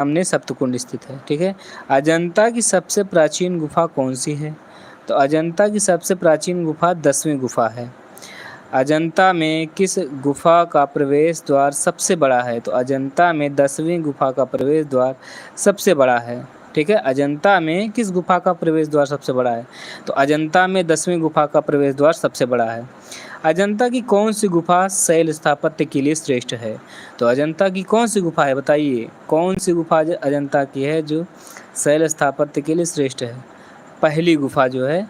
सामने सप्तकुंड स्थित है। ठीक है। अजंता की सबसे प्राचीन गुफा कौन सी है? तो अजंता की सबसे प्राचीन गुफा 10वीं गुफा है। अजंता में किस गुफा का प्रवेश द्वार सबसे बड़ा है? तो अजंता में 10वीं गुफा का प्रवेश द्वार सबसे बड़ा है। ठीक है। अजंता में किस गुफा का प्रवेश द्वार सबसे बड़ा है? तो अजंता में 10वीं गुफा का प्रवेश द्वार सबसे बड़ा है। अजंता की कौन सी गुफा शैल स्थापत्य के लिए श्रेष्ठ है? तो अजंता की कौन सी गुफा है, बताइए कौन सी गुफा अजंता की है जो शैल स्थापत्य के लिए श्रेष्ठ है? पहली गुफा जो है,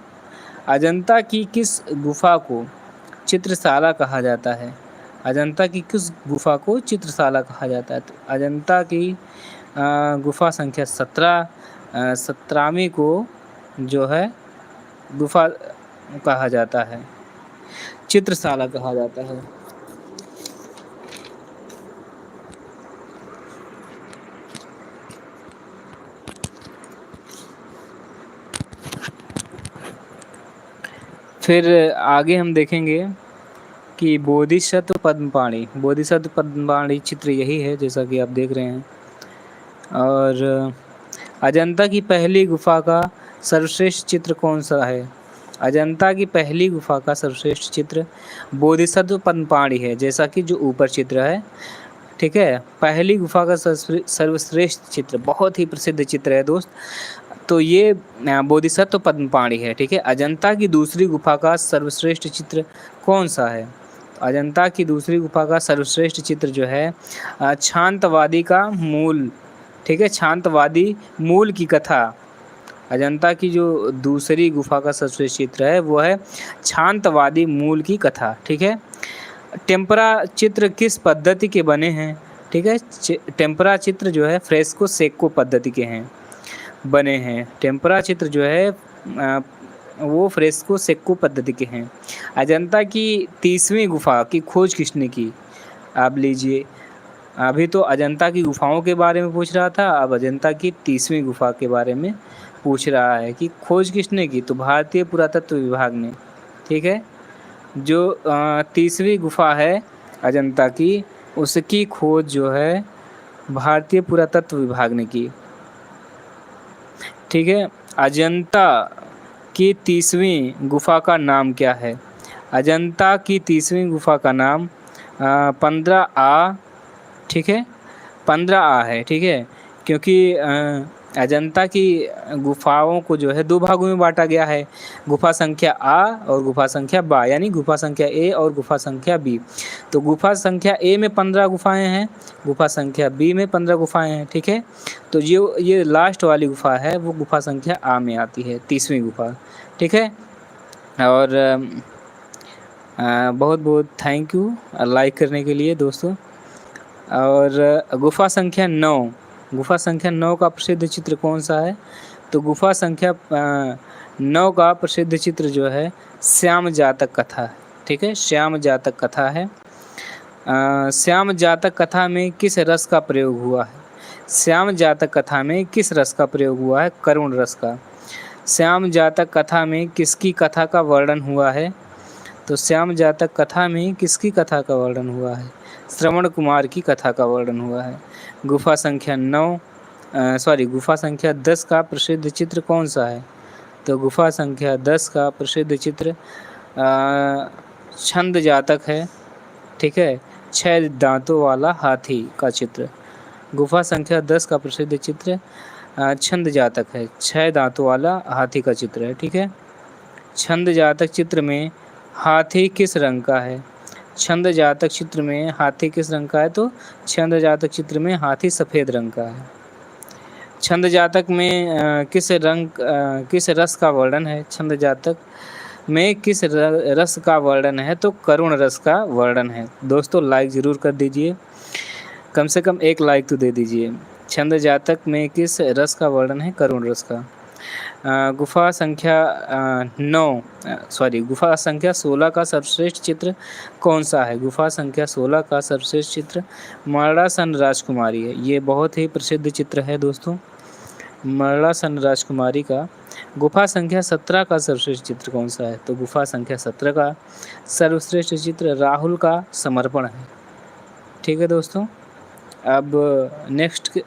अजंता की किस गुफा को चित्रशाला कहा जाता है? अजंता की किस गुफा को चित्रशाला कहा जाता है? तो अजंता की गुफा संख्या 17वीं को जो है गुफा कहा जाता है, चित्रशाला कहा जाता है। फिर आगे हम देखेंगे कि बोधिसत्व पद्मपाणि, बोधिसत्व पद्मपाणि चित्र यही है जैसा कि आप देख रहे हैं। और अजंता की पहली गुफा का सर्वश्रेष्ठ चित्र कौन सा है? अजंता की पहली गुफा का सर्वश्रेष्ठ चित्र बोधिसत्व पद्मपाणि है, जैसा कि जो ऊपर चित्र है। ठीक है। पहली गुफा का सर्वश्रेष्ठ चित्र बहुत ही प्रसिद्ध चित्र है दोस्त, तो ये बोधिसत्व पद्मपाणि है। ठीक है। अजंता की दूसरी गुफा का सर्वश्रेष्ठ चित्र कौन सा है? अजंता की दूसरी गुफा का सर्वश्रेष्ठ चित्र जो है शांतवादी का मूल। ठीक है। शांतवादी मूल की कथा। अजंता की जो दूसरी गुफा का सर्वश्रेष्ठ चित्र है वो है शांतवादी मूल की कथा। ठीक है। टेम्परा चित्र किस पद्धति के बने हैं? ठीक है। टेम्परा चित्र जो है फ्रेस्को सेक्को पद्धति के हैं, बने हैं। टेम्परा चित्र जो है वो फ्रेस्को सेक्को पद्धति के हैं। अजंता की 30वीं गुफा की खोज किसने की? आप लीजिए, अभी तो अजंता की गुफाओं के बारे में पूछ रहा था, अब अजंता की 30वीं गुफा के बारे में पूछ रहा है कि खोज किसने की? तो भारतीय पुरातत्व विभाग ने। ठीक है। जो 30वीं गुफा है अजंता की, उसकी खोज जो है भारतीय पुरातत्व विभाग ने की। ठीक है। अजंता की 30वीं गुफा का नाम क्या है? अजंता की 30वीं गुफा का नाम 15A, ठीक है, 15A है। ठीक है। क्योंकि अजंता की गुफाओं को जो है दो भागों में बांटा गया है, गुफा संख्या A और गुफा संख्या B, यानी गुफा संख्या A और गुफा संख्या B। तो गुफा संख्या A में 15 गुफाएं हैं, गुफा संख्या B में 15 गुफाएं हैं। ठीक है। तो जो ये लास्ट वाली गुफा है वो गुफा संख्या A में आती है, 30वीं गुफा। ठीक है। और बहुत बहुत थैंक यू लाइक करने के लिए दोस्तों। और गुफा संख्या 9, गुफा संख्या 9 का प्रसिद्ध चित्र कौन सा है? तो गुफा संख्या 9 का प्रसिद्ध चित्र जो है श्याम जातक कथा है। ठीक है। श्याम जातक कथा है। श्याम जातक कथा में किस रस का प्रयोग हुआ है? श्याम जातक कथा में किस रस का प्रयोग हुआ है? करुण रस का। श्याम जातक कथा में किसकी कथा का वर्णन हुआ है? तो श्याम जातक कथा में किसकी कथा का वर्णन हुआ है? श्रवण कुमार की कथा का वर्णन हुआ है। गुफा संख्या 10 का प्रसिद्ध चित्र कौन सा है? तो गुफा संख्या 10 का प्रसिद्ध चित्र छंद जातक है। ठीक है। 6 दांतों वाला हाथी का चित्र। गुफा संख्या 10 का प्रसिद्ध चित्र छंद जातक है, 6 दांतों वाला हाथी का चित्र है। ठीक है। छंद जातक चित्र में हाथी किस रंग का है? छंद जातक चित्र में हाथी किस रंग का है? तो छंद जातक चित्र में हाथी सफ़ेद रंग का है। छंद जातक में किस रस का वर्णन है? छंद जातक में किस रस का वर्णन है? तो करुण रस का वर्णन है। दोस्तों लाइक ज़रूर कर दीजिए, कम से कम एक लाइक तो दे दीजिए। छंद जातक में किस रस का वर्णन है? करुण रस का। गुफा संख्या 16 का सर्वश्रेष्ठ चित्र कौन सा है? गुफा संख्या 16 का सर्वश्रेष्ठ चित्र मरड़ासन राजकुमारी है। ये बहुत ही प्रसिद्ध चित्र है दोस्तों, मरड़ासन राजकुमारी का। गुफा संख्या 17 का सर्वश्रेष्ठ चित्र कौन सा है? तो गुफा संख्या 17 का सर्वश्रेष्ठ चित्र राहुल का समर्पण है। ठीक है दोस्तों। अब नेक्स्ट